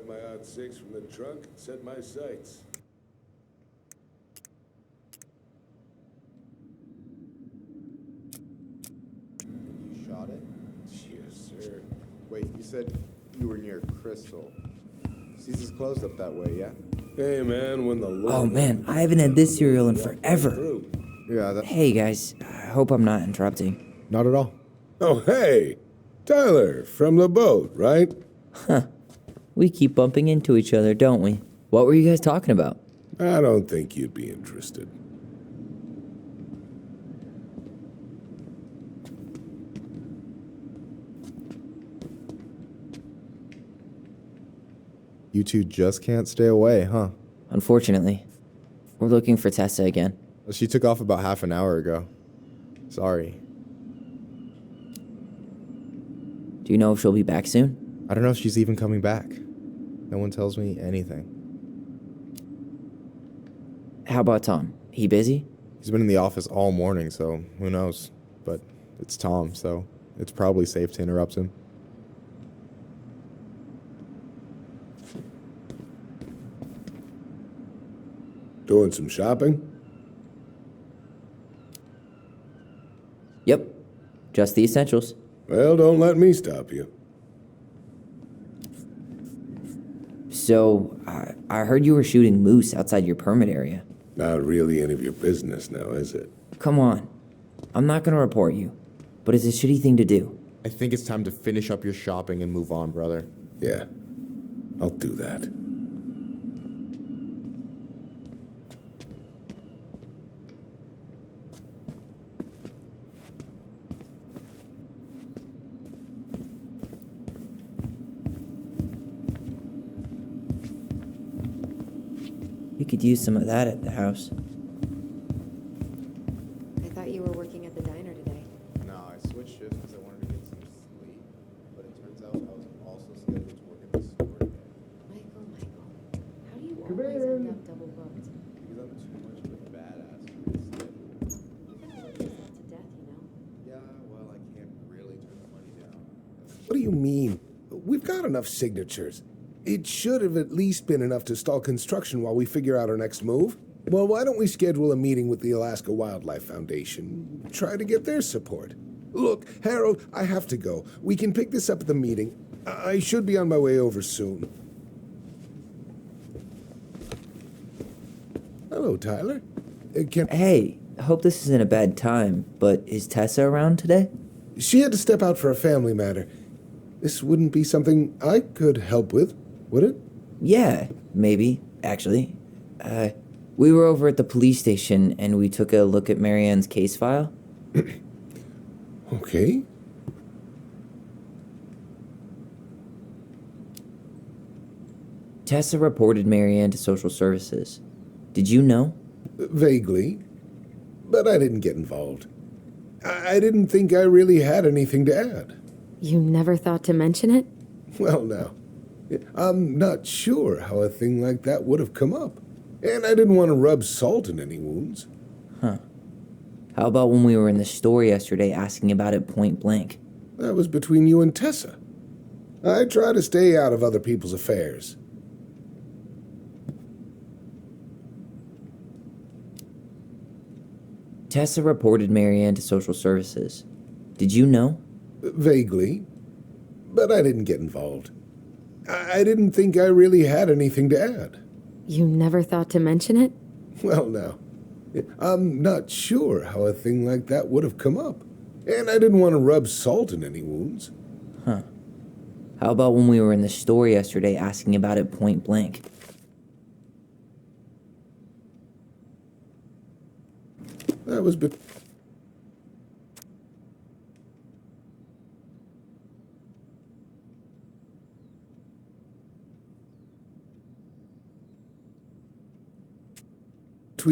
out my odd six from the trunk and set my sights. You shot it? Yes, sir. Wait, you said you were near Crystal. Caesar's closed up that way, yeah? Hey, man, when the Lord... Oh man, I haven't had this cereal in forever. Yeah, Hey guys, I hope I'm not interrupting. Not at all. Oh, hey! Tyler, from the boat, right? We keep bumping into each other, don't we? What were you guys talking about? I don't think you'd be interested. You two just can't stay away, huh? Unfortunately, we're looking for Tessa again. She took off about half an hour ago. Sorry. Do you know if she'll be back soon? I don't know if she's even coming back. No one tells me anything. How about Tom? He busy? He's been in the office all morning, so who knows? But it's Tom, so it's probably safe to interrupt him. Doing some shopping? Yep. Just the essentials. Well, don't let me stop you. So, I heard you were shooting moose outside your permit area. Not really any of your business now, is it? Come on. I'm not gonna report you, but it's a shitty thing to do. I think it's time to finish up your shopping and move on, brother. Yeah, I'll do that. We could use some of that at the house. I thought you were working at the diner today. No, I switched shifts because I wanted to get some sleep. But it turns out I was also scheduled to work at the store today. Michael, how do you always end up double booked? Because I'm too much of a badass for this schedule. You can work yourself to death, you know? Yeah, well, I can't really turn the money down. What do you mean? We've got enough signatures. It should have at least been enough to stall construction while we figure out our next move. Well, why don't we schedule a meeting with the Alaska Wildlife Foundation? Try to get their support. Look, Harold, I have to go. We can pick this up at the meeting. I should be on my way over soon. Hello, Tyler. Hey, I hope this isn't a bad time, but is Tessa around today? She had to step out for a family matter. This wouldn't be something I could help with, would it? Yeah, maybe, actually. We were over at the police station and we took a look at Marianne's case file. Okay. Tessa reported Marianne to social services. Did you know? Vaguely. But I didn't get involved. I didn't think I really had anything to add. You never thought to mention it? Well, now, I'm not sure how a thing like that would have come up. And I didn't want to rub salt in any wounds. Huh. How about when we were in the store yesterday asking about it point blank? That was between you and Tessa. I try to stay out of other people's affairs. Tessa reported Marianne to social services. Did you know? Vaguely. But I didn't get involved. I didn't think I really had anything to add. You never thought to mention it? Well, now, I'm not sure how a thing like that would have come up. And I didn't want to rub salt in any wounds. Huh. How about when we were in the store yesterday asking about it point blank? That was between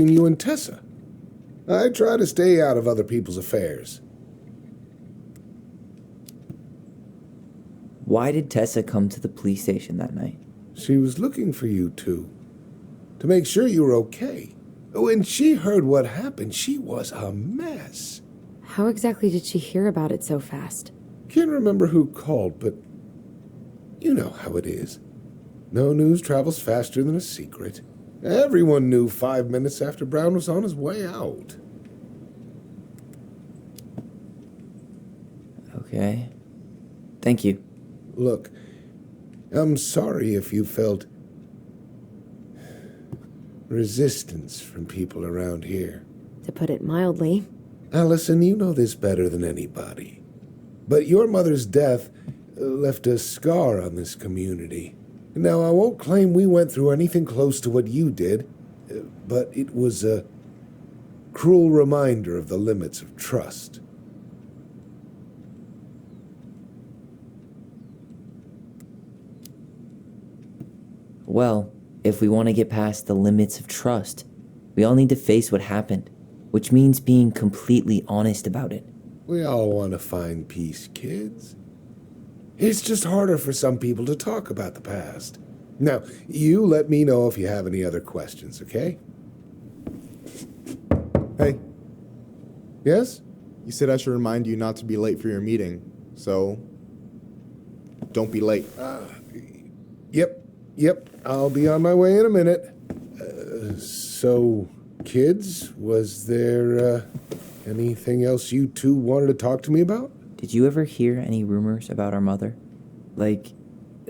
you and Tessa. I try to stay out of other people's affairs. Why did Tessa come to the police station that night? She was looking for you two, to make sure you were okay. When she heard what happened, she was a mess. How exactly did she hear about it so fast? Can't remember who called, but you know how it is. No news travels faster than a secret. Everyone knew 5 minutes after Brown was on his way out. Okay. Thank you. Look, I'm sorry if you felt resistance from people around here. To put it mildly. Allison, you know this better than anybody. But your mother's death left a scar on this community. Now, I won't claim we went through anything close to what you did, but it was a cruel reminder of the limits of trust. Well, if we want to get past the limits of trust, we all need to face what happened, which means being completely honest about it. We all want to find peace, kids. It's just harder for some people to talk about the past. Now, you let me know if you have any other questions, okay? Hey, Yes? you said I should remind you not to be late for your meeting, so don't be late. Yep, I'll be on my way in a minute. So, kids, was there anything else you two wanted to talk to me about? Did you ever hear any rumors about our mother? Like,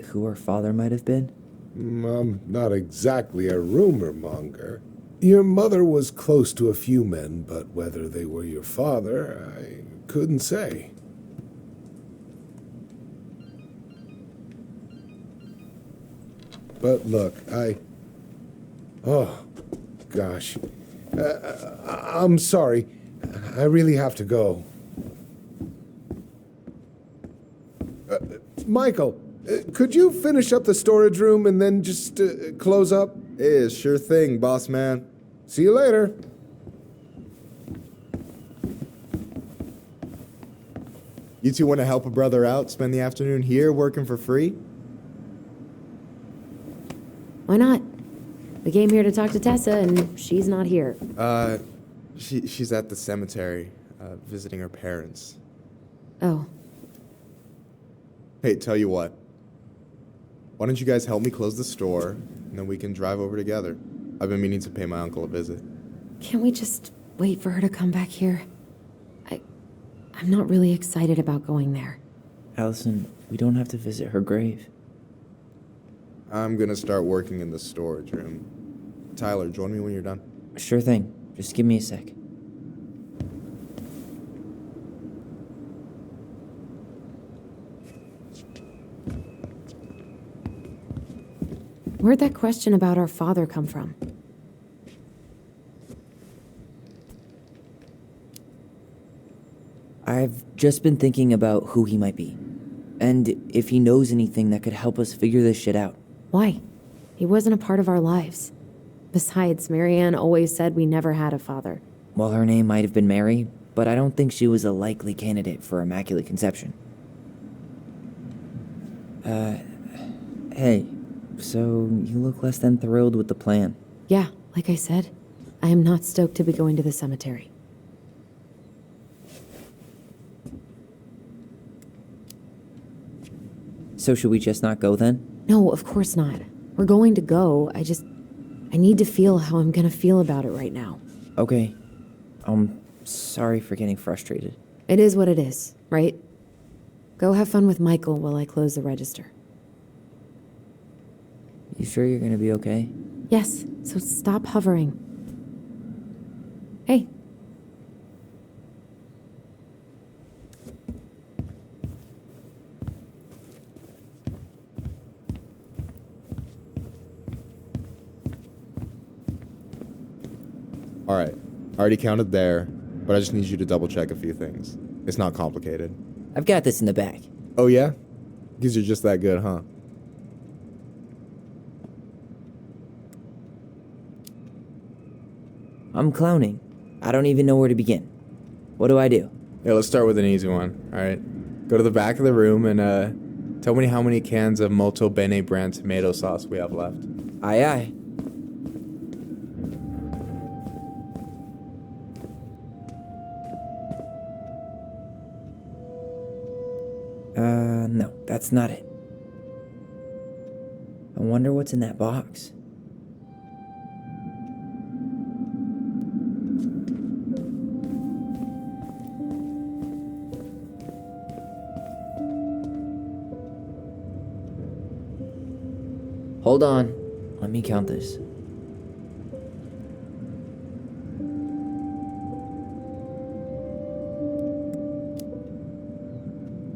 who our father might have been? I'm not exactly a rumor monger. Your mother was close to a few men, but whether they were your father, I couldn't say. But look, oh, gosh. I'm sorry. I really have to go. Michael, could you finish up the storage room and then just close up? Yeah, sure thing, boss man. See you later. You two want to help a brother out, spend the afternoon here working for free? Why not? We came here to talk to Tessa, and she's not here. She's at the cemetery, visiting her parents. Oh, Hey, tell you what. Why don't you guys help me close the store, and then we can drive over together? I've been meaning to pay my uncle a visit. can't we just wait for her to come back here? I'm not really excited about going there. Allison, we don't have to visit her grave. I'm gonna start working in the storage room. Tyler, join me when you're done. Sure thing. Just give me a sec. Where'd that question about our father come from? I've just been thinking about who he might be, and if he knows anything that could help us figure this shit out. Why? He wasn't a part of our lives. Besides, Marianne always said we never had a father. Well, her name might have been Mary, but I don't think she was a likely candidate for Immaculate Conception. Hey, so you look less than thrilled with the plan. Yeah, like I said, I am not stoked to be going to the cemetery. So should we just not go then? No, of course not. We're going to go. I need to feel how I'm gonna feel about it right now. Okay. Sorry for getting frustrated. It is what it is, right? Go have fun with Michael while I close the register. You sure you're gonna be okay? Yes, so stop hovering. Hey. All right, I already counted there, but I just need you to double check a few things. It's not complicated. I've got this in the bag. Oh yeah? Because you're just that good, huh? I'm clowning. I don't even know where to begin. What do I do? Yeah, let's start with an easy one, all right? Go to the back of the room and tell me how many cans of Molto Bene brand tomato sauce we have left. Aye, aye. No, that's not it. I wonder what's in that box. Hold on. Let me count this.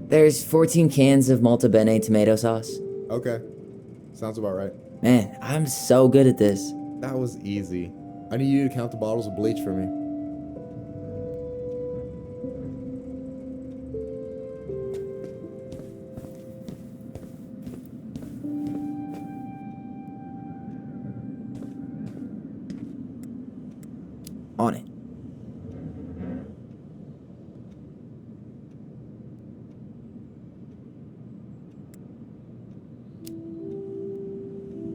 There's 14 cans of Malta Bene tomato sauce. Okay. Sounds about right. Man, I'm so good at this. That was easy. I need you to count the bottles of bleach for me. On it.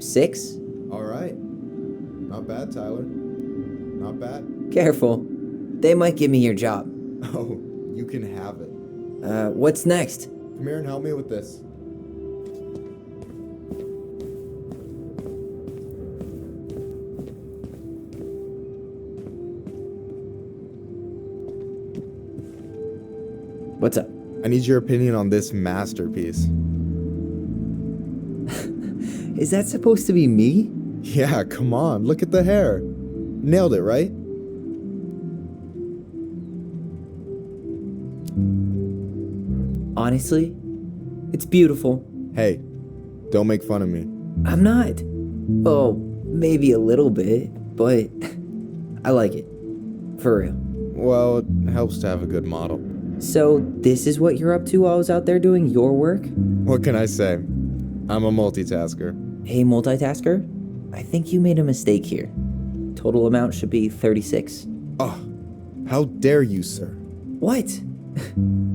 Six? All right. Not bad, Tyler. Not bad. Careful. They might give me your job. Oh, you can have it. What's next? Come here and help me with this. What's up? I need your opinion on this masterpiece. Is that supposed to be me? Yeah, come on. Look at the hair. Nailed it, right? Honestly, it's beautiful. Hey, don't make fun of me. I'm not. Oh, maybe a little bit, but I like it. For real. Well, it helps to have a good model. So, this is what you're up to while I was out there doing your work? What can I say? I'm a multitasker. Hey, multitasker, I think you made a mistake here. Total amount should be 36. Oh, how dare you, sir? What?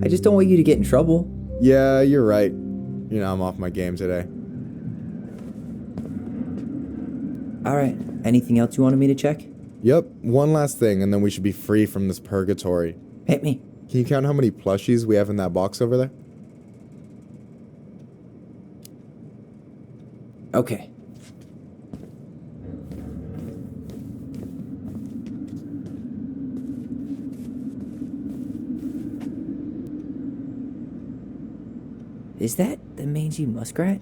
I just don't want you to get in trouble. Yeah, you're right. You know, I'm off my game today. Alright, anything else you wanted me to check? Yep, one last thing, and then we should be free from this purgatory. Hit me. Can you count how many plushies we have in that box over there? Okay. Is that the mangy muskrat?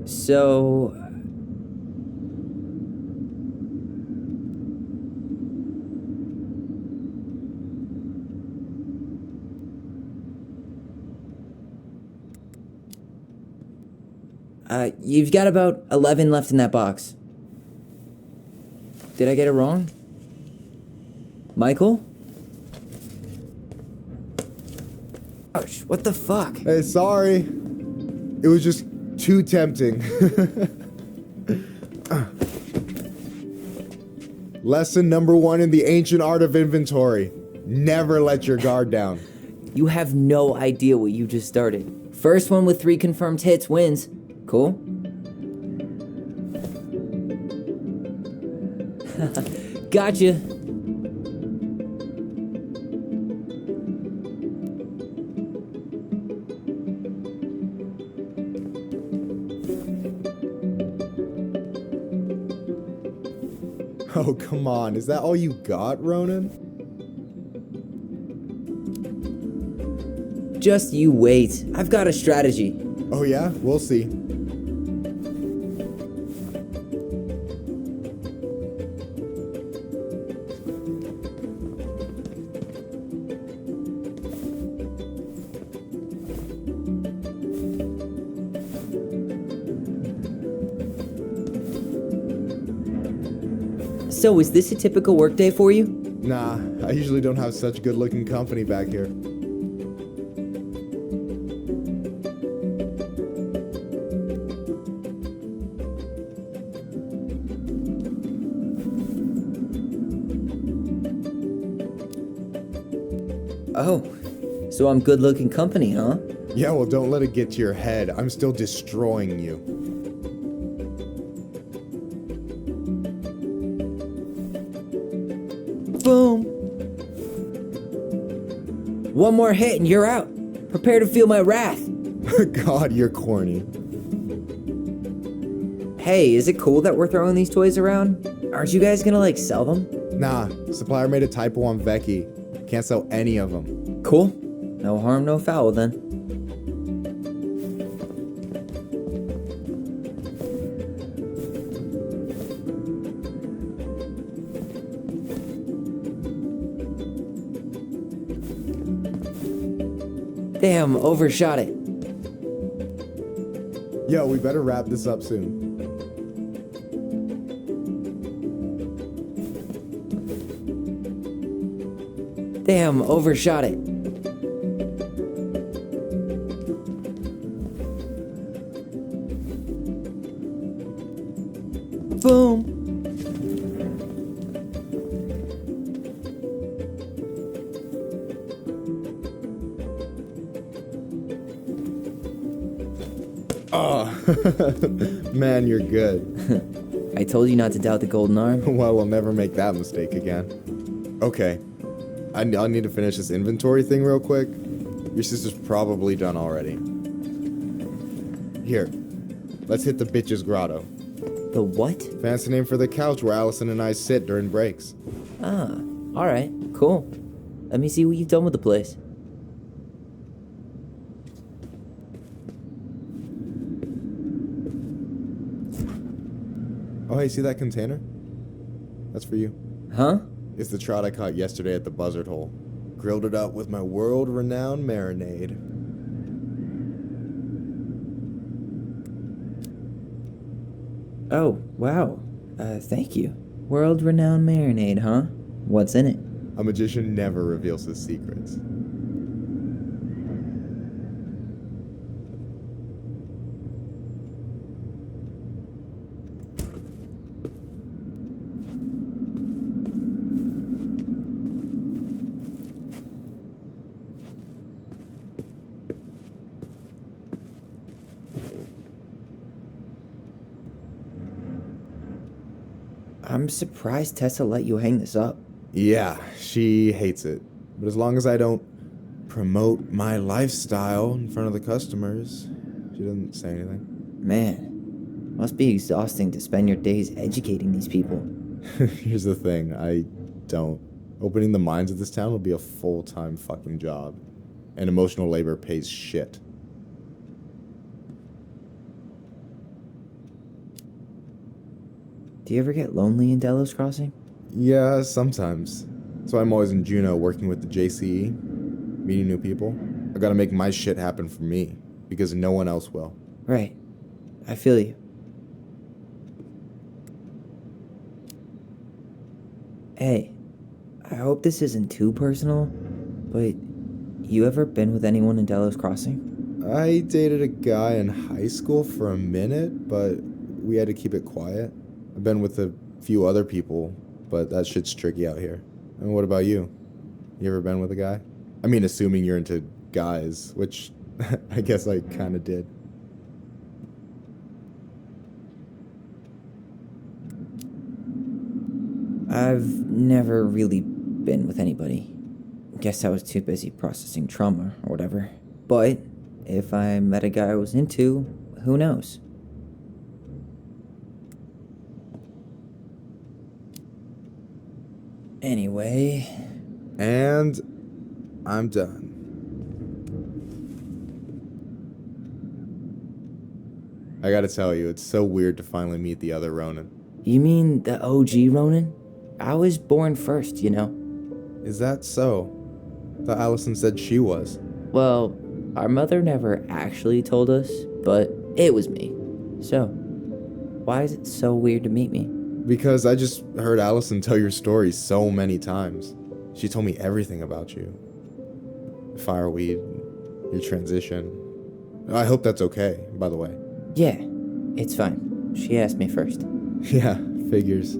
So... you've got about 11 left in that box. Did I get it wrong? Michael? Oh, what the fuck? Hey, sorry. It was just too tempting. Lesson number 1 in the ancient art of inventory. Never let your guard down. You have no idea what you just started. First one with 3 confirmed hits wins. Cool? Gotcha. Oh, come on. Is that all you got, Ronan? Just you wait. I've got a strategy. Oh, yeah? We'll see. So, is this a typical workday for you? Nah, I usually don't have such good-looking company back here. Oh, so I'm good-looking company, huh? Yeah, well, don't let it get to your head. I'm still destroying you. One more hit and you're out. Prepare to feel my wrath. God, you're corny. Hey, is it cool that we're throwing these toys around? Aren't you guys gonna, sell them? Nah, supplier made a typo on Vecchi. Can't sell any of them. Cool. No harm, no foul then. Damn, overshot it. Yo, we better wrap this up soon. Damn, overshot it. Boom. Oh, man, you're good. I told you not to doubt the golden arm. Well, we'll never make that mistake again. Okay. I need to finish this inventory thing real quick. Your sister's probably done already. Here, let's hit the bitch's grotto. The what? Fancy name for the couch where Allison and I sit during breaks. Ah, alright, cool. Let me see what you've done with the place. Oh, hey, see that container? That's for you. Huh? It's the trout I caught yesterday at the buzzard hole. Grilled it up with my world-renowned marinade. Oh, wow. Thank you. World-renowned marinade, huh? What's in it? A magician never reveals his secrets. I'm surprised Tessa let you hang this up. Yeah, she hates it. But as long as I don't promote my lifestyle in front of the customers, she doesn't say anything. Man, must be exhausting to spend your days educating these people. Here's the thing, I don't. Opening the mines of this town will be a full-time fucking job. And emotional labor pays shit. Do you ever get lonely in Delos Crossing? Yeah, sometimes. So I'm always in Juneau working with the JCE, meeting new people. I gotta make my shit happen for me, because no one else will. Right. I feel you. Hey, I hope this isn't too personal, but you ever been with anyone in Delos Crossing? I dated a guy in high school for a minute, but we had to keep it quiet. I've been with a few other people, but that shit's tricky out here. And what about you? You ever been with a guy? I mean, assuming you're into guys, which I guess I kind of did. I've never really been with anybody. Guess I was too busy processing trauma or whatever. But if I met a guy I was into, who knows? Anyway, And I'm done. I gotta tell you, it's so weird to finally meet the other Ronin. you mean the OG Ronin? I was born first, you know. Is that so? Thought Allison said she was. Well, our mother never actually told us, but it was me. So, why is it so weird to meet me? Because I just heard Allison tell your story so many times. She told me everything about you. Fireweed, your transition. I hope that's okay, by the way. Yeah, it's fine. She asked me first. Yeah, figures.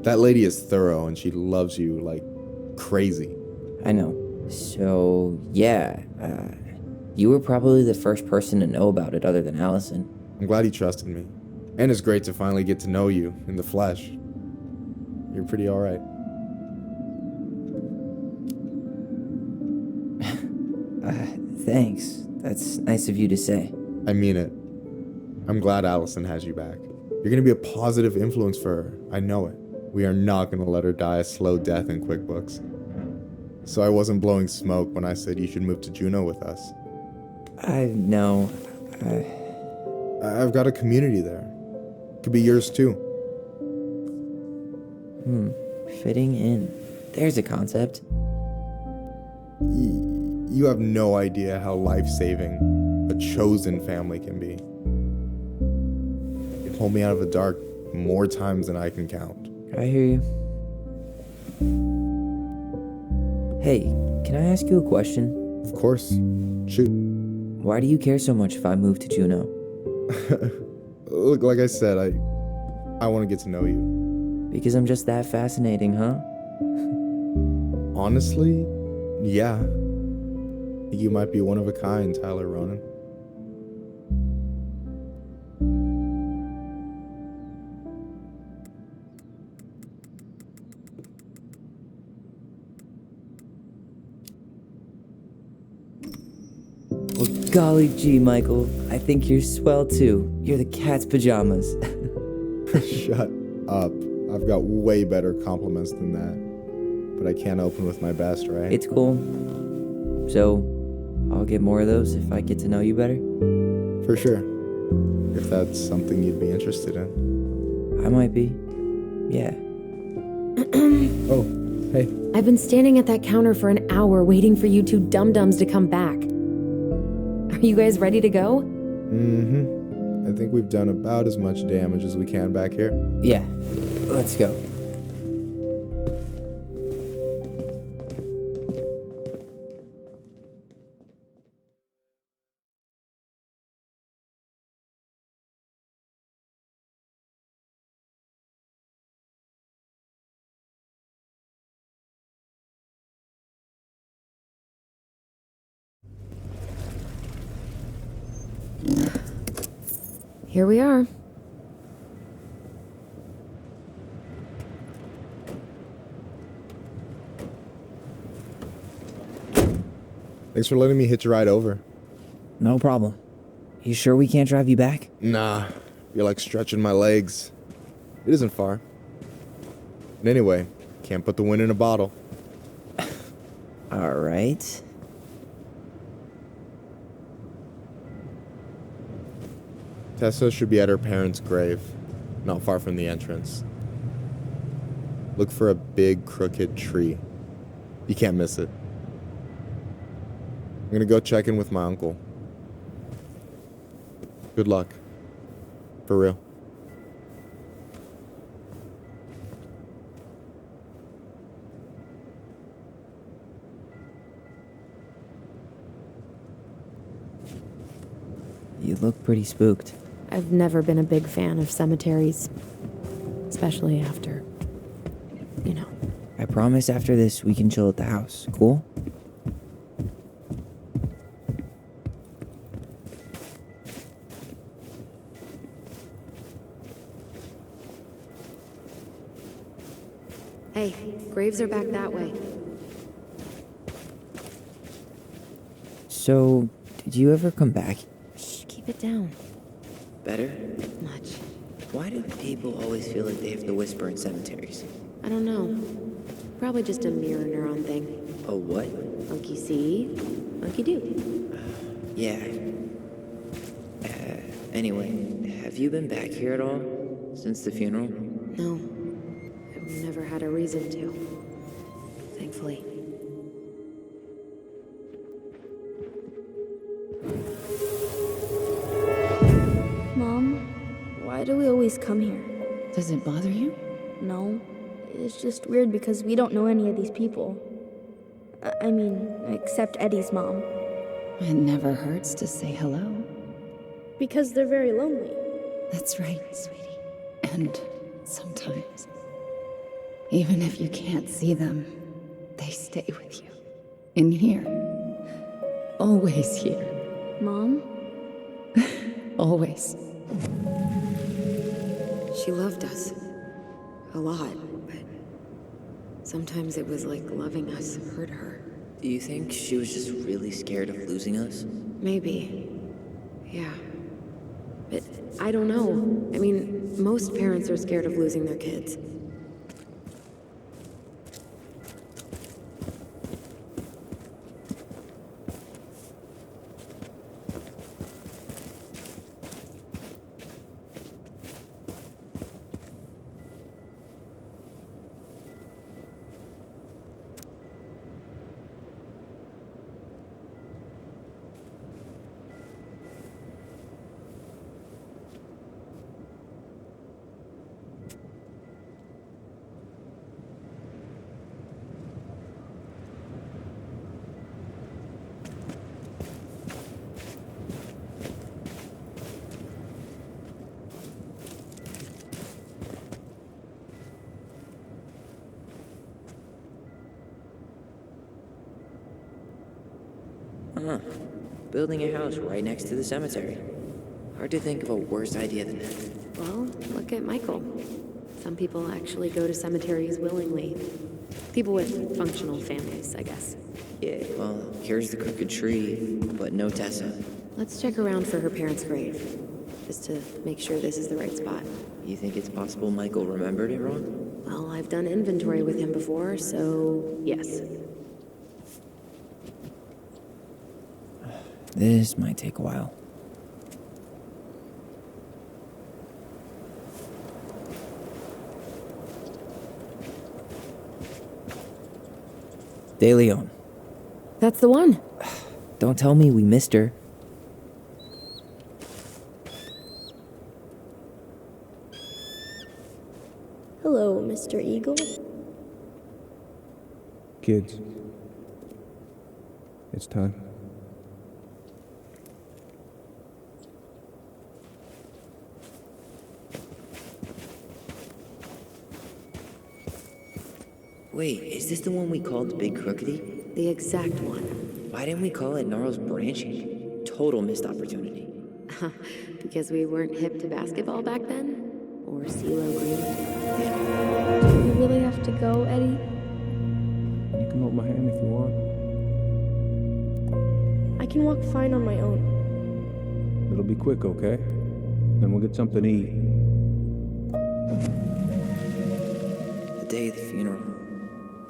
That lady is thorough and she loves you like crazy. I know. So, yeah, you were probably the first person to know about it other than Allison. I'm glad he trusted me. And it's great to finally get to know you in the flesh. You're pretty alright. Thanks. That's nice of you to say. I mean it. I'm glad Allison has you back. You're gonna be a positive influence for her. I know it. We are not gonna let her die a slow death in QuickBooks. So I wasn't blowing smoke when I said you should move to Juneau with us. I know. I've got a community there. Could be yours too. Fitting in. There's a concept. You have no idea how life-saving a chosen family can be. You pulled me out of the dark more times than I can count. I hear you. Hey, can I ask you a question? Of course. Shoot. Why do you care so much if I move to Juneau? Look, like I said, I want to get to know you. Because I'm just that fascinating, huh? Honestly, yeah. You might be one of a kind, Tyler Ronan. Well, golly gee, Michael. I think you're swell too. You're the cat's pajamas. Shut up. I've got way better compliments than that. But I can't open with my best, right? It's cool. So, I'll get more of those if I get to know you better? For sure. If that's something you'd be interested in. I might be. Yeah. Oh, hey. I've been standing at that counter for an hour waiting for you two dum-dums to come back. Are you guys ready to go? Mm-hmm. I think we've done about as much damage as we can back here. Yeah. Let's go. Here we are. Thanks for letting me hitch a ride over. No problem. You sure we can't drive you back? Nah, you're like stretching my legs. It isn't far. And anyway, can't put the wind in a bottle. All right. Tessa should be at her parents' grave, not far from the entrance. Look for a big crooked tree. You can't miss it. I'm gonna go check in with my uncle. Good luck. For real. You look pretty spooked. I've never been a big fan of cemeteries. Especially after, you know. I promise after this we can chill at the house. Cool? Hey, graves are back that way. So, did you ever come back? Shh, keep it down. Better? Much. Why do people always feel like they have to whisper in cemeteries? I don't know. Probably just a mirror neuron thing. A what? Monkey see, monkey do. Yeah. Anyway, have you been back here at all since the funeral? No. I've never had a reason to. Thankfully. Mom, why do we always come here? Does it bother you? No, it's just weird because we don't know any of these people. I mean, except Eddie's mom. It never hurts to say hello. Because they're very lonely. That's right, sweetie. And sometimes, even if you can't see them, they stay with you. In here. Always here. Mom? Always. She loved us. A lot, but sometimes it was like loving us hurt her. Do you think she was just really scared of losing us? Maybe. Yeah. But I don't know. I mean, most parents are scared of losing their kids. Huh. Building a house right next to the cemetery. Hard to think of a worse idea than that. Well, look at Michael. Some people actually go to cemeteries willingly. People with functional families, I guess. Yeah, well, here's the crooked tree, but no Tessa. Let's check around for her parents' grave, just to make sure this is the right spot. You think it's possible Michael remembered it wrong? Well, I've done inventory with him before, so yes. This might take a while. De Leon. That's the one. Don't tell me we missed her. Hello, Mr. Eagle. Kids, it's time. Wait, is this the one we called the Big Crookedy? The exact one. Why didn't we call it Gnarl's Branching? Total missed opportunity. Because we weren't hip to basketball back then? Or CeeLo Green? Do you really have to go, Eddie? You can hold my hand if you want. I can walk fine on my own. It'll be quick, okay? Then we'll get something to eat. The day of the funeral.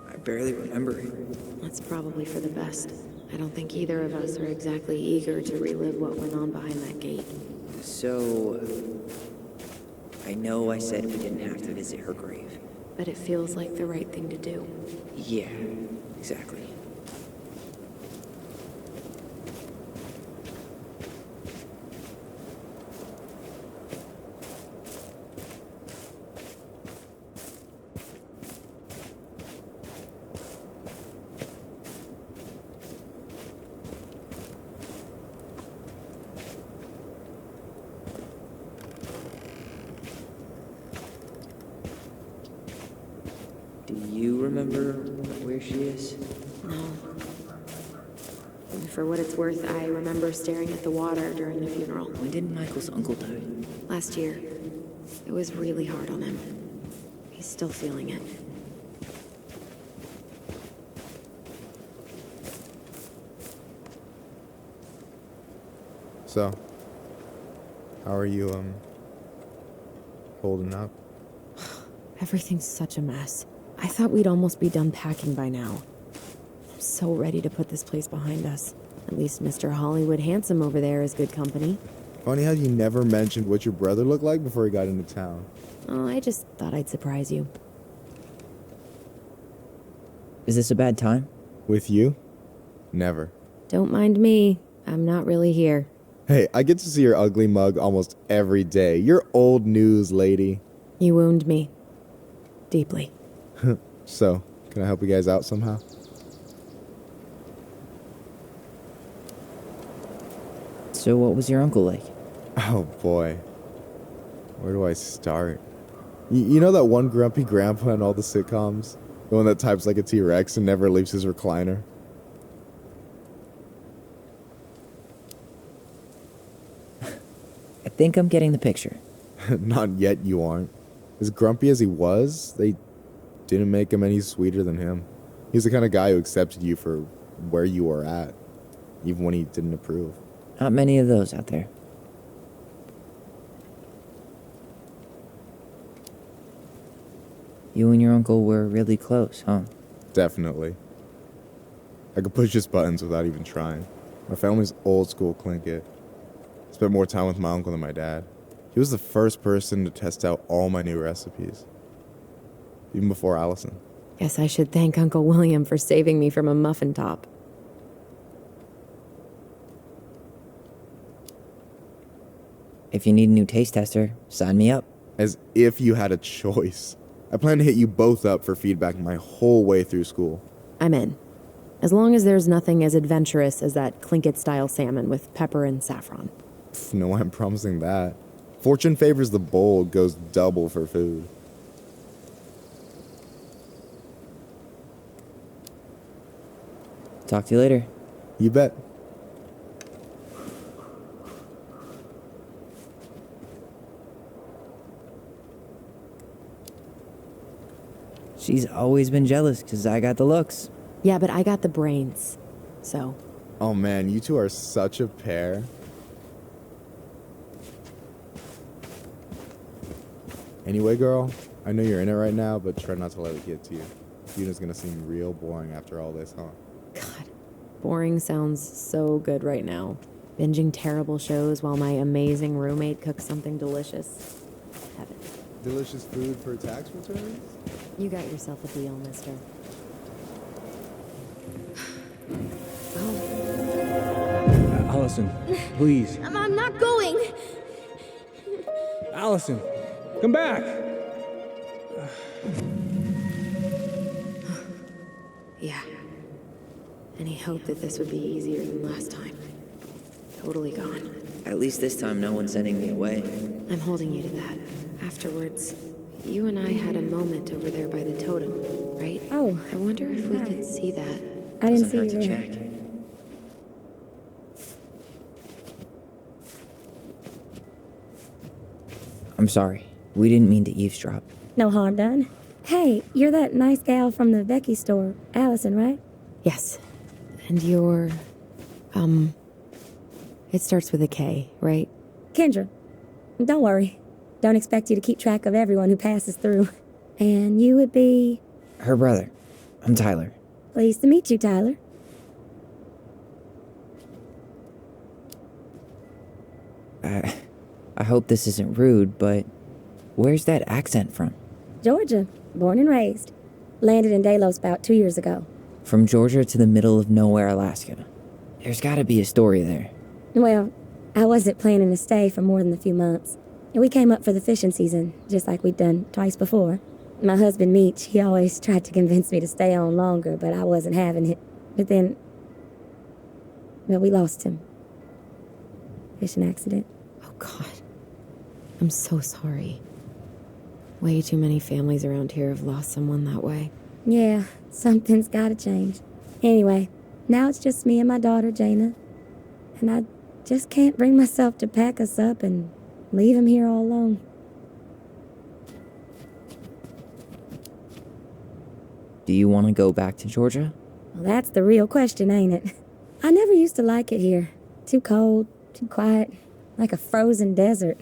I barely remember it. That's probably for the best. I don't think either of us are exactly eager to relive what went on behind that gate. So, I know I said we didn't have to visit her grave. But it feels like the right thing to do. Yeah, exactly. Do you remember where she is? No. And for what it's worth, I remember staring at the water during the funeral. When did Michael's uncle die? Last year. It was really hard on him. He's still feeling it. So, how are you, holding up? Everything's such a mess. I thought we'd almost be done packing by now. I'm so ready to put this place behind us. At least Mr. Hollywood Handsome over there is good company. Funny how you never mentioned what your brother looked like before he got into town. Oh, I just thought I'd surprise you. Is this a bad time? With you? Never. Don't mind me. I'm not really here. Hey, I get to see your ugly mug almost every day. You're old news, lady. You wound me. Deeply. So, can I help you guys out somehow? So what was your uncle like? Oh boy. Where do I start? You know that one grumpy grandpa in all the sitcoms? The one that types like a T-Rex and never leaves his recliner? I think I'm getting the picture. Not yet, you aren't. As grumpy as he was, they didn't make him any sweeter than him. He's the kind of guy who accepted you for where you were at, even when he didn't approve. Not many of those out there. You and your uncle were really close, huh? Definitely. I could push his buttons without even trying. My family's old school Clinkit. Spent more time with my uncle than my dad. He was the first person to test out all my new recipes. Even before Allison. Guess I should thank Uncle William for saving me from a muffin top. If you need a new taste tester, sign me up. As if you had a choice. I plan to hit you both up for feedback my whole way through school. I'm in. As long as there's nothing as adventurous as that Clinkit-style salmon with pepper and saffron. No way I'm promising that. Fortune favors the bold goes double for food. Talk to you later. You bet. She's always been jealous because I got the looks. Yeah, but I got the brains. So, Oh man, you two are such a pair. Anyway, girl, I know you're in it right now, but try not to let it get to you. Yuna's gonna seem real boring after all this, huh? God, boring sounds so good right now. Binging terrible shows while my amazing roommate cooks something delicious. Heaven. Delicious food for tax returns? You got yourself a deal, mister. Oh, Allison, please. I'm not going. Allison, come back. yeah. Any hope that this would be easier than last time? Totally gone. At least this time no one's sending me away. I'm holding you to that. Afterwards, you and I had a moment over there by the totem, right? Oh, I wonder if we could see that. I didn't Doesn't see hurt you to there. check. I'm sorry. We didn't mean to eavesdrop. No harm done. Hey, you're that nice gal from the Becky store, Allison, right? Yes. And you're, it starts with a K, right? Kendra. Don't worry. Don't expect you to keep track of everyone who passes through. And you would be... Her brother. I'm Tyler. Pleased to meet you, Tyler. I hope this isn't rude, but where's that accent from? Georgia. Born and raised. Landed in Delos about 2 years ago. From Georgia to the middle of nowhere, Alaska. There's gotta be a story there. Well, I wasn't planning to stay for more than a few months. And we came up for the fishing season, just like we'd done twice before. My husband, Meech, he always tried to convince me to stay on longer, but I wasn't having it. But then... well, we lost him. Fishing accident. Oh, God. I'm so sorry. Way too many families around here have lost someone that way. Yeah, something's gotta change. Anyway, now it's just me and my daughter, Jaina. And I just can't bring myself to pack us up and leave him here all alone. Do you want to go back to Georgia? Well, that's the real question, ain't it? I never used to like it here. Too cold, too quiet, like a frozen desert.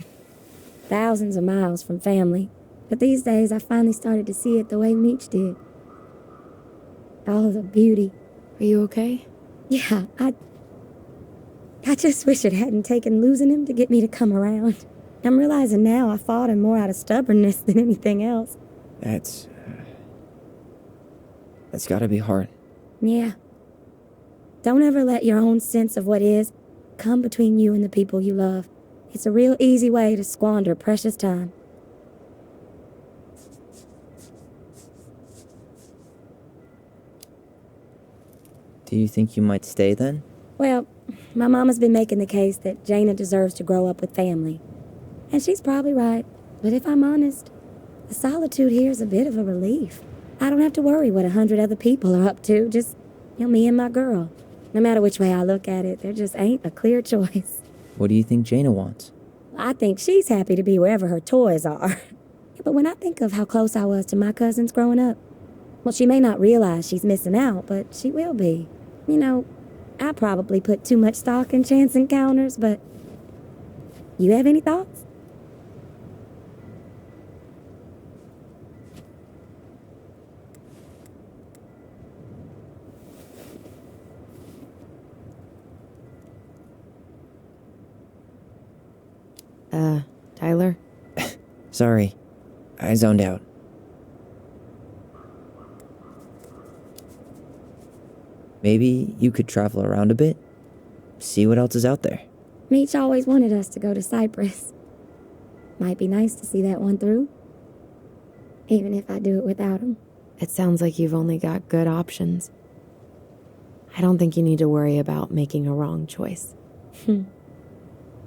Thousands of miles from family. But these days, I finally started to see it the way Meech did. All the beauty. Are you okay? Yeah, I just wish it hadn't taken losing him to get me to come around. I'm realizing now I fought him more out of stubbornness than anything else. That's gotta be hard. Yeah. Don't ever let your own sense of what is come between you and the people you love. It's a real easy way to squander precious time. Do you think you might stay then? Well, my mama's been making the case that Jaina deserves to grow up with family. And she's probably right. But if I'm honest, the solitude here is a bit of a relief. I don't have to worry what 100 other people are up to, just, me and my girl. No matter which way I look at it, there just ain't a clear choice. What do you think Jaina wants? I think she's happy to be wherever her toys are. But when I think of how close I was to my cousins growing up, well, she may not realize she's missing out, but she will be. You know, I probably put too much stock in chance encounters, but you have any thoughts? Tyler? Sorry, I zoned out. Maybe you could travel around a bit, see what else is out there. Meech always wanted us to go to Cyprus. Might be nice to see that one through. Even if I do it without him. It sounds like you've only got good options. I don't think you need to worry about making a wrong choice. I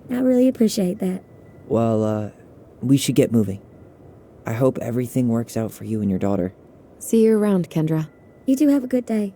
really appreciate that. Well, we should get moving. I hope everything works out for you and your daughter. See you around, Kendra. You two have a good day.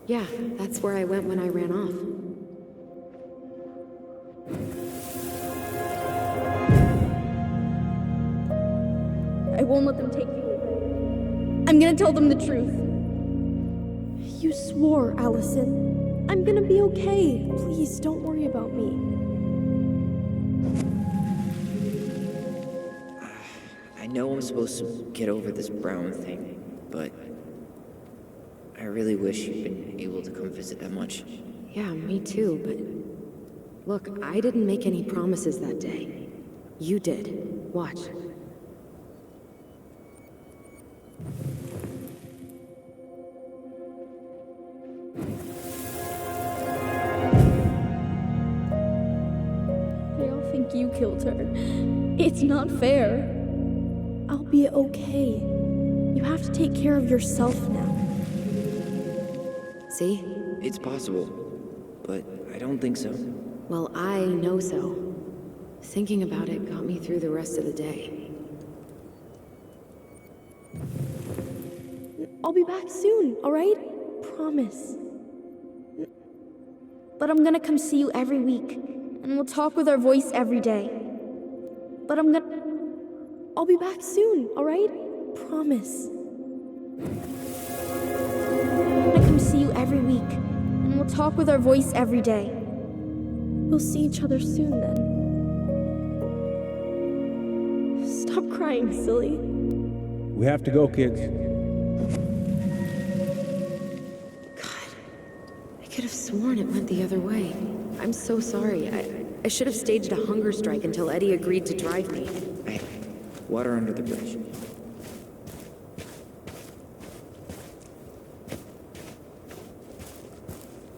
Yeah, that's where I went when I ran off. I won't let them take you away. I'm gonna tell them the truth. You swore, Allison. I'm gonna be okay. Please, don't worry about me. I know I'm supposed to get over this Brown thing, but I really wish you'd been able to come visit that much. Yeah, me too, but look, I didn't make any promises that day. You did. Watch. They all think you killed her. It's not fair. I'll be okay. You have to take care of yourself now. See? It's possible, but I don't think so. Well, I know so. Thinking about it got me through the rest of the day. I'll be back soon, alright? Promise. But I'm gonna come see you every week, and we'll talk with our voice every day. But I'll be back soon, alright? Promise. I'm gonna come see you every week, and we'll talk with our voice every day. We'll see each other soon then. Stop crying, silly. We have to go, kids. God, I could have sworn it went the other way. I'm so sorry. I should have staged a hunger strike until Eddie agreed to drive me. Hey, water under the bridge.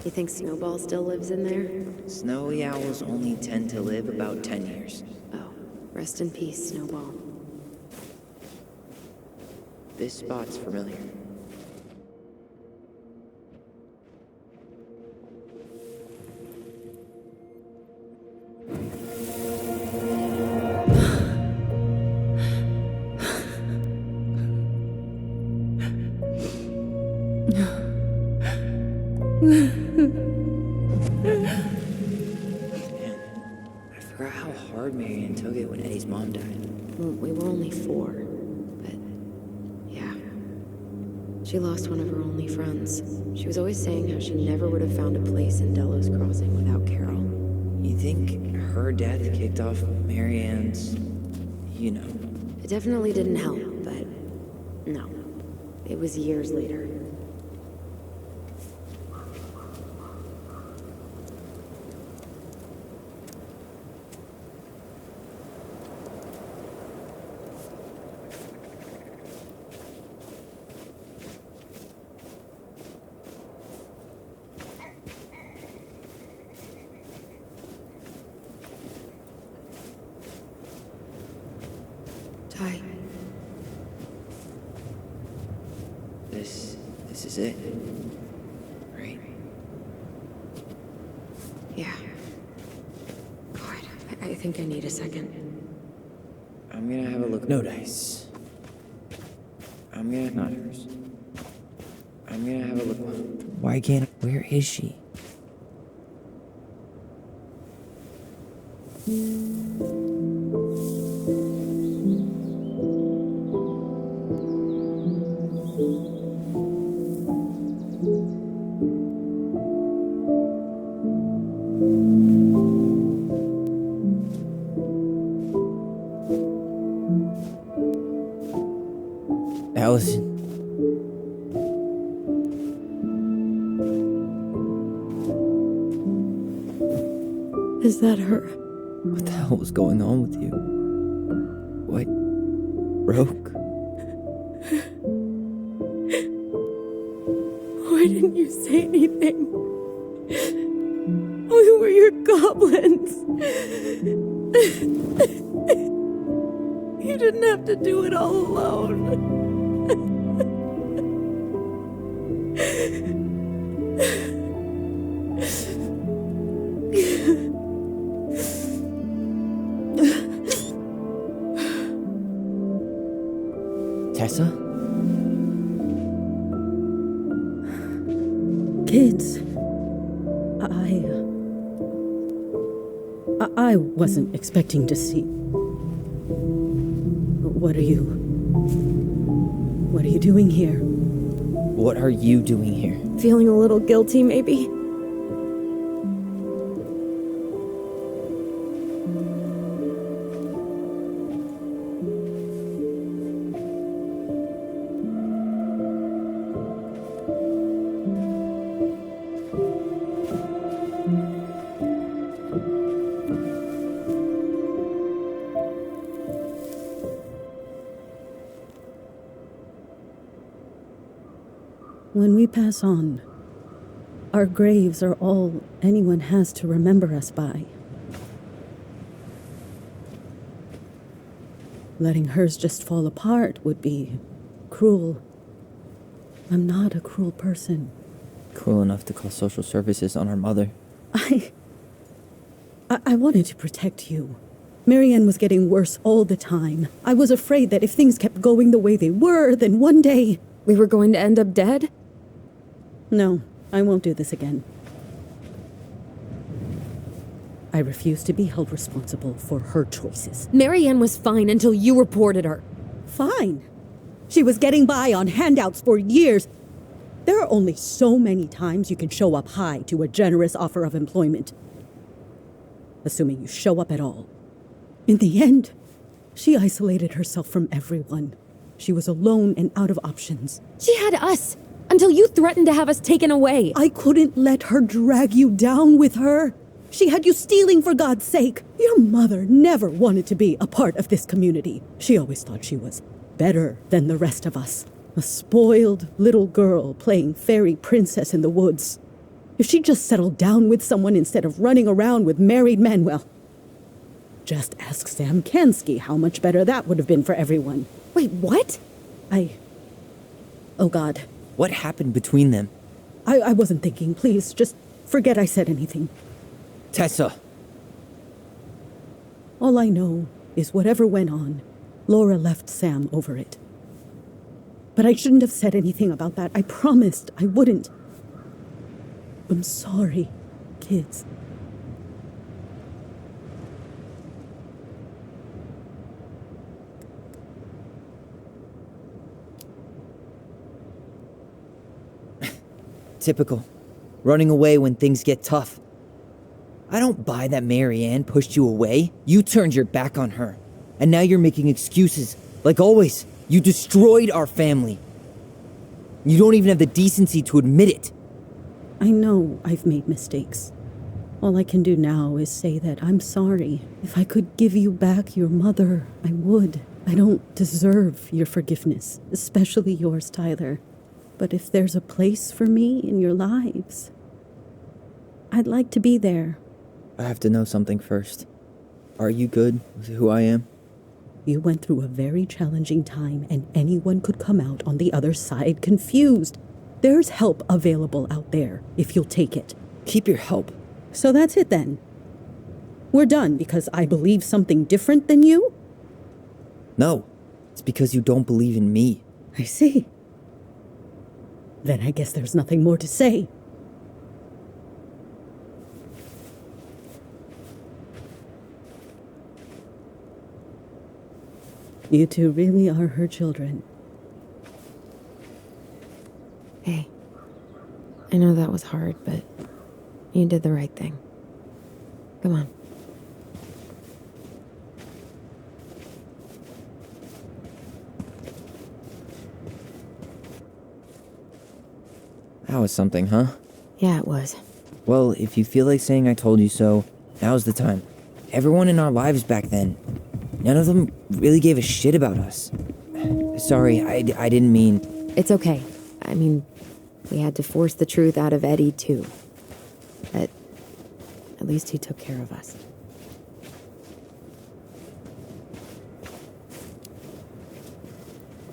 You think Snowball still lives in there? Snowy owls only tend to live about 10 years. Oh, rest in peace, Snowball. This spot's familiar. I forgot how hard Marianne took it when Eddie's mom died. Well, we were only 4, but yeah. She lost one of her only friends. She was always saying how she never would have found a place in Delos Crossing without Carol. You think her death kicked off Marianne's, It definitely didn't help, but no. It was years later. Ty, is it. Right? Yeah. God, I think I need a second. I'm gonna have a look. No dice. I'm gonna not hers. I'm gonna have a look. Why can't? Where is she? Allison. Is that her? What the hell was going on with you? What? Broke? Why didn't you say anything? We were your goblins. You didn't have to do it all alone. Tessa? Kids, I wasn't expecting to see. What are you doing here? What are you doing here? Feeling a little guilty, maybe? When we pass on, our graves are all anyone has to remember us by. Letting hers just fall apart would be cruel. I'm not a cruel person. Cruel enough to call social services on her mother. I wanted to protect you. Marianne was getting worse all the time. I was afraid that if things kept going the way they were, then one day... We were going to end up dead? No, I won't do this again. I refuse to be held responsible for her choices. Marianne was fine until you reported her. Fine. She was getting by on handouts for years. There are only so many times you can show up high to a generous offer of employment. Assuming you show up at all. In the end, she isolated herself from everyone. She was alone and out of options. She had us, until you threatened to have us taken away. I couldn't let her drag you down with her. She had you stealing for God's sake. Your mother never wanted to be a part of this community. She always thought she was better than the rest of us. A spoiled little girl playing fairy princess in the woods. If she just settled down with someone instead of running around with married men, well, just ask Sam Kansky how much better that would have been for everyone. Wait, what? Oh God. What happened between them? I wasn't thinking. Please, just forget I said anything. Tessa! All I know is whatever went on, Laura left Sam over it. But I shouldn't have said anything about that. I promised I wouldn't. I'm sorry, kids. Typical. Running away when things get tough. I don't buy that Marianne pushed you away. You turned your back on her. And now you're making excuses. Like always, you destroyed our family. You don't even have the decency to admit it. I know I've made mistakes. All I can do now is say that I'm sorry. If I could give you back your mother, I would. I don't deserve your forgiveness, especially yours, Tyler. But if there's a place for me in your lives, I'd like to be there. I have to know something first. Are you good with who I am? You went through a very challenging time, and anyone could come out on the other side confused. There's help available out there, if you'll take it. Keep your help. So that's it then. We're done because I believe something different than you? No, it's because you don't believe in me. I see. Then I guess there's nothing more to say. You two really are her children. Hey, I know that was hard, but you did the right thing. Come on. That was something, huh? Yeah, it was. Well, if you feel like saying I told you so, now's the time. Everyone in our lives back then, none of them really gave a shit about us. Sorry, I didn't mean... It's okay. I mean, we had to force the truth out of Eddie, too. But at least he took care of us.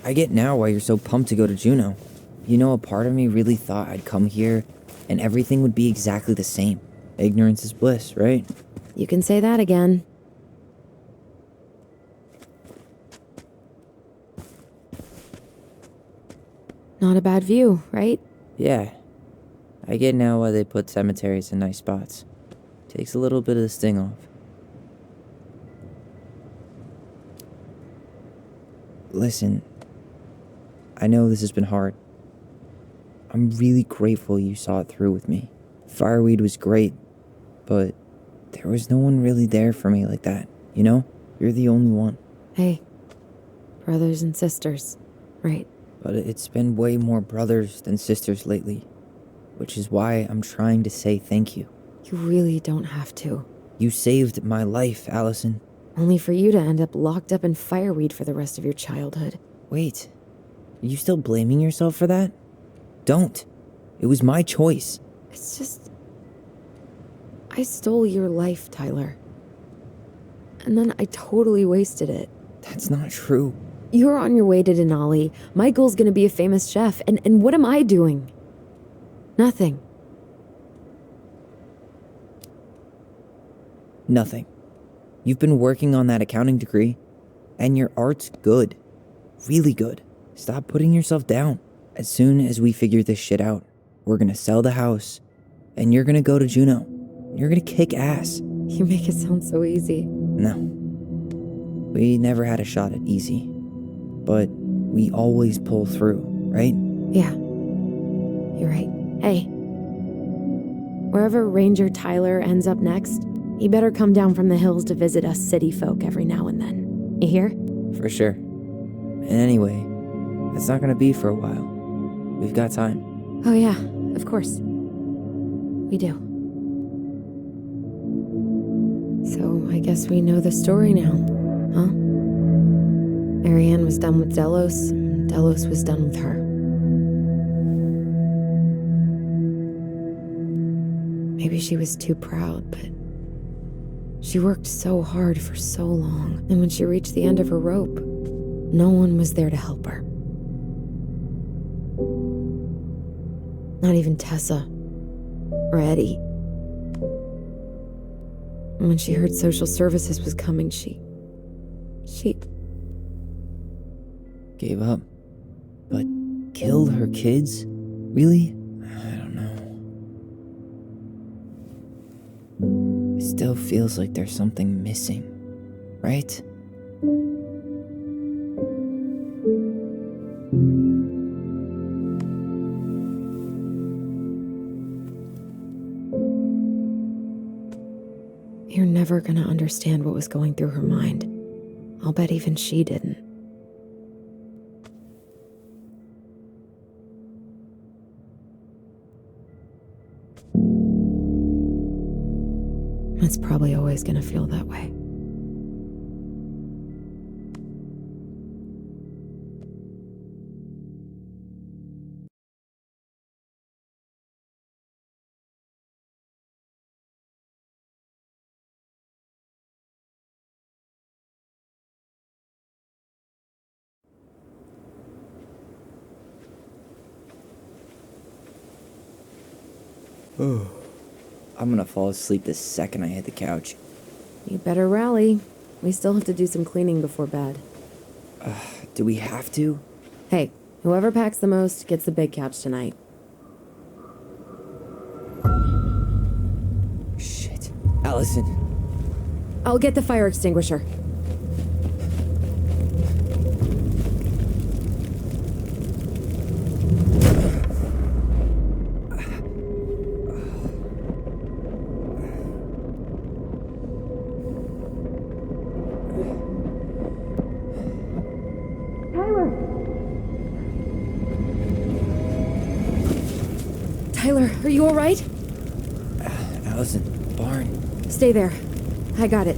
I get now why you're so pumped to go to Juneau. You know, a part of me really thought I'd come here and everything would be exactly the same. Ignorance is bliss, right? You can say that again. Not a bad view, right? Yeah. I get now why they put cemeteries in nice spots. Takes a little bit of the sting off. Listen, I know this has been hard. I'm really grateful you saw it through with me. Fireweed was great, but there was no one really there for me like that, you know? You're the only one. Hey, brothers and sisters, right? But it's been way more brothers than sisters lately, which is why I'm trying to say thank you. You really don't have to. You saved my life, Allison. Only for you to end up locked up in fireweed for the rest of your childhood. Wait, are you still blaming yourself for that? Don't. It was my choice. It's just... I stole your life, Tyler. And then I totally wasted it. That's not true. You're on your way to Denali. Michael's gonna be a famous chef. And what am I doing? Nothing. Nothing. You've been working on that accounting degree, and your art's good. Really good. Stop putting yourself down. As soon as we figure this shit out, we're gonna sell the house, and you're gonna go to Juneau. You're gonna kick ass. You make it sound so easy. No. We never had a shot at easy. But we always pull through, right? Yeah. You're right. Hey. Wherever Ranger Tyler ends up next, he better come down from the hills to visit us city folk every now and then. You hear? For sure. And anyway, it's not gonna be for a while. We've got time. Oh yeah, of course. We do. So I guess we know the story now, huh? Marianne was done with Delos, and Delos was done with her. Maybe she was too proud, but she worked so hard for so long, and when she reached the end of her rope, no one was there to help her. Not even Tessa or Eddie. And when she heard social services was coming, she Gave up. But killed her kids? Really? I don't know. It still feels like there's something missing, right? You're never gonna understand what was going through her mind. I'll bet even she didn't. It's probably always gonna feel that way. I'm gonna fall asleep the second I hit the couch. You better rally. We still have to do some cleaning before bed. Do we have to? Hey, whoever packs the most gets the big couch tonight. Shit. Allison. I'll get the fire extinguisher. Tyler, are you all right? Allison, barn. Stay there. I got it.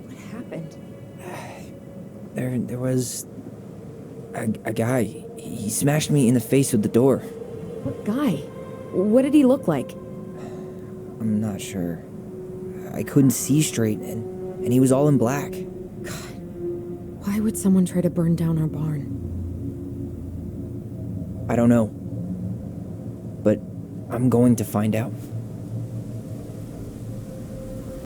What happened? There was a guy. He smashed me in the face with the door. What guy? What did he look like? I'm not sure. I couldn't see straight, and he was all in black. God, why would someone try to burn down our barn? I don't know. But I'm going to find out.